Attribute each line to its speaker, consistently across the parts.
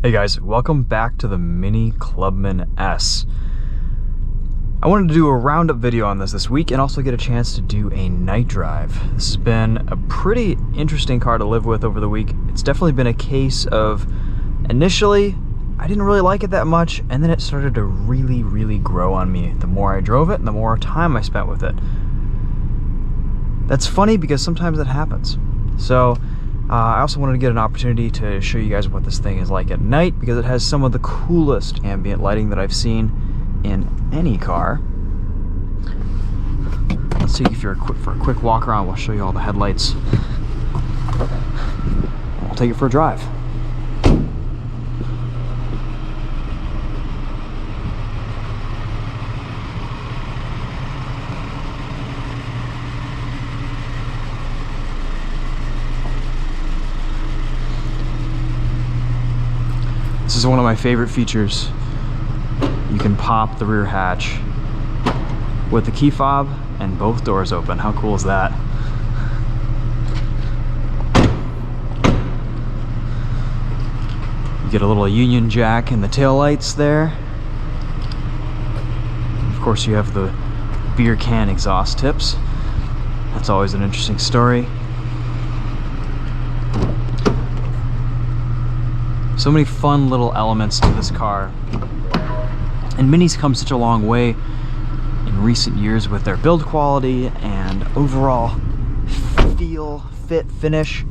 Speaker 1: Hey guys, welcome back to the Mini Clubman S. I wanted to do a roundup video on this week and also get a chance to do a night drive. This has been a pretty interesting car to live with over the week. It's definitely been a case of, initially, I didn't really like it that much, and then it started to really grow on me. The more I drove it and the more time I spent with it. That's funny because sometimes that happens. So, I also wanted to get an opportunity to show you guys what this thing is like at night because it has some of the coolest ambient lighting that I've seen in any car. Let's see if you're for a quick walk around. We'll show you all the headlights. We'll take it for a drive. This is one of my favorite features. You can pop the rear hatch with the key fob and both doors open. How cool is that? You get a little Union Jack in the taillights there. Of course, you have the beer can exhaust tips. That's always an interesting story. So many fun little elements to this car. And Minis come such a long way in recent years with their build quality and overall feel, fit, finish.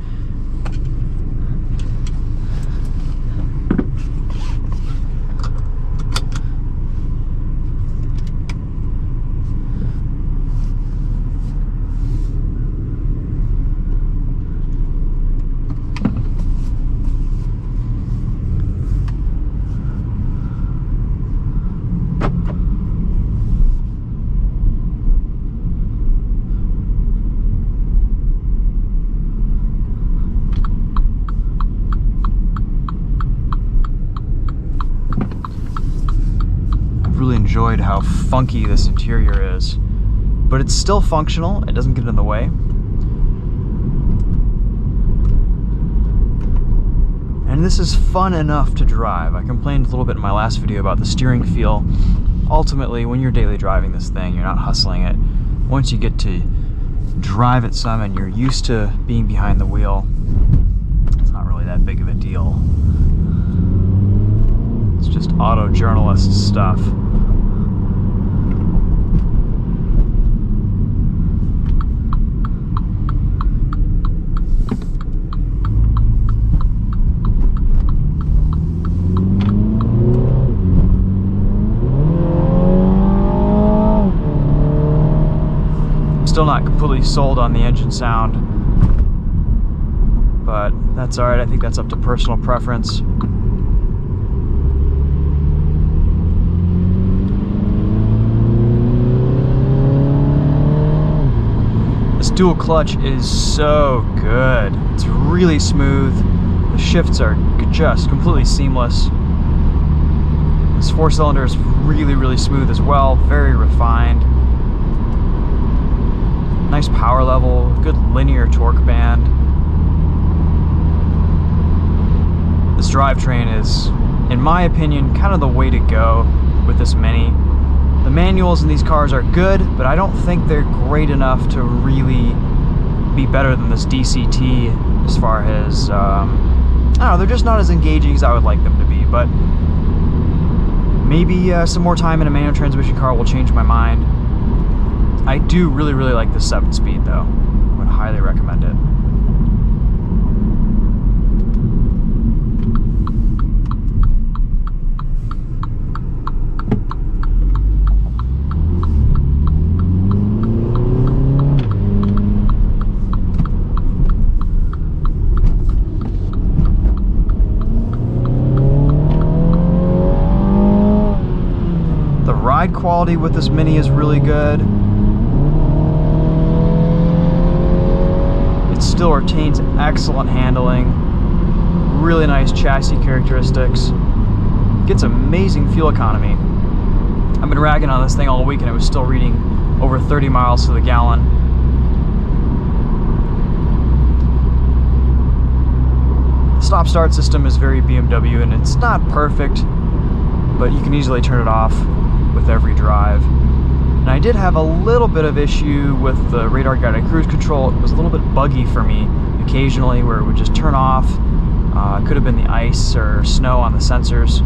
Speaker 1: Really enjoyed how funky this interior is, but it's still functional. It doesn't get in the way. And this is fun enough to drive. I complained a little bit in my last video about the steering feel. Ultimately, when you're daily driving this thing, you're not hustling it. Once you get to drive it some and you're used to being behind the wheel, it's not really that big of a deal. It's just auto journalist stuff. Still not completely sold on the engine sound, but that's alright. I think that's up to personal preference. This dual clutch is so good. It's really smooth. The shifts are just completely seamless. This 4-cylinder is really smooth as well, very refined. Nice power level, good linear torque band. This drivetrain is, in my opinion, kind of the way to go with this Mini. The manuals in these cars are good, but I don't think they're great enough to really be better than this DCT as far as, I don't know, they're just not as engaging as I would like them to be, but maybe some more time in a manual transmission car will change my mind. I do really like the 7-speed though. I would highly recommend it. The ride quality with this Mini is really good. Still retains excellent handling, really nice chassis characteristics, gets amazing fuel economy. I've been ragging on this thing all week and it was still reading over 30 miles to the gallon. stop-start system is very BMW, and it's not perfect, but you can easily turn it off with every drive. And I did have a little bit of issue with the radar guided cruise control. It was a little bit buggy for me occasionally, where it would just turn off. It could have been the ice or snow on the sensors.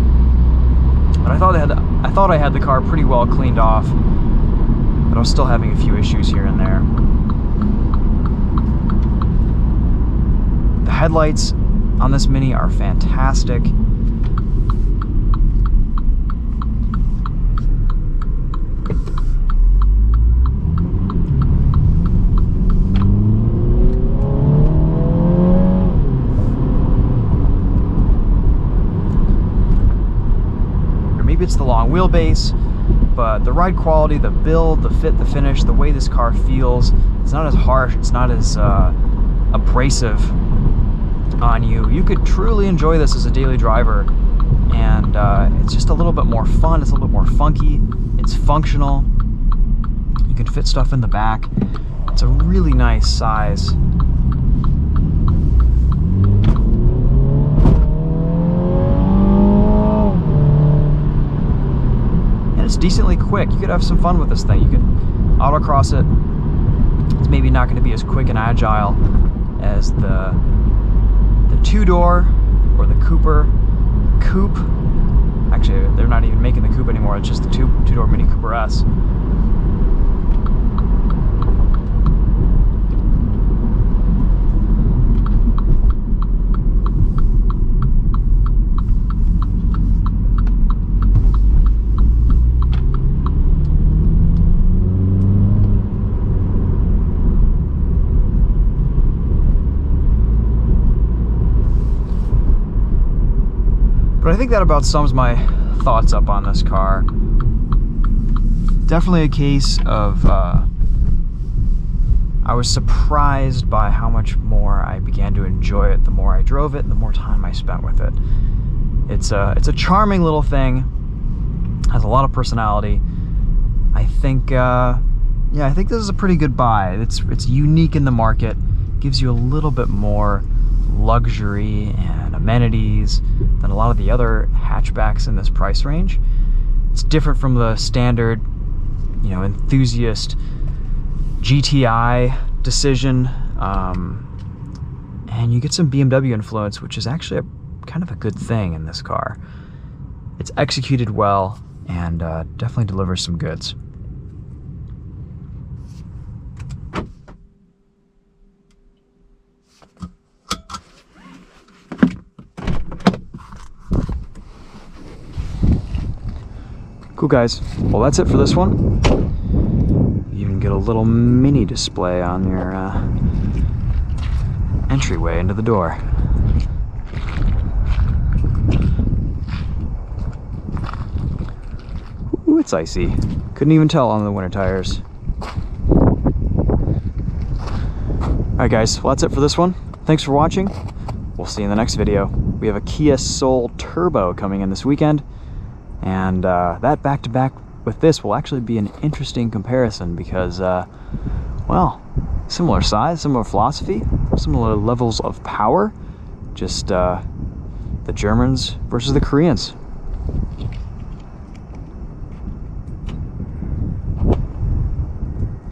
Speaker 1: But I thought I had the car pretty well cleaned off, but I was still having a few issues here and there. The headlights on this Mini are fantastic. Maybe it's the long wheelbase, but the ride quality, the build, the fit, the finish, the way this car feels, it's not as harsh, it's not as abrasive on you. You could truly enjoy this as a daily driver, and it's just a little bit more fun, it's a little bit more funky, it's functional, you can fit stuff in the back. It's a really nice size. It's decently quick. You could have some fun with this thing. You can autocross it. It's maybe not going to be as quick and agile as the two-door or the Coupe. Actually, they're not even making the Coupe anymore. It's just the two-door Mini Cooper S. But I think that about sums my thoughts up on this car. Definitely a case of I was surprised by how much more I began to enjoy it the more I drove it and the more time I spent with it. It's a charming little thing, has a lot of personality. I think I think this is a pretty good buy. It's unique in the market, gives you a little bit more luxury and amenities than a lot of the other hatchbacks in this price range. It's different from the standard, enthusiast GTI decision, and you get some BMW influence, which is actually kind of a good thing in this car. It's executed well and definitely delivers some goods. Cool, guys. Well, that's it for this one. You even get a little mini display on your entryway into the door. Ooh, it's icy. Couldn't even tell on the winter tires. Alright, guys. Well, that's it for this one. Thanks for watching. We'll see you in the next video. We have a Kia Soul Turbo coming in this weekend. And that back-to-back with this will actually be an interesting comparison because, well, similar size, similar philosophy, similar levels of power, just the Germans versus the Koreans.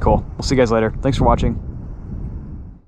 Speaker 1: Cool. We'll see you guys later. Thanks for watching.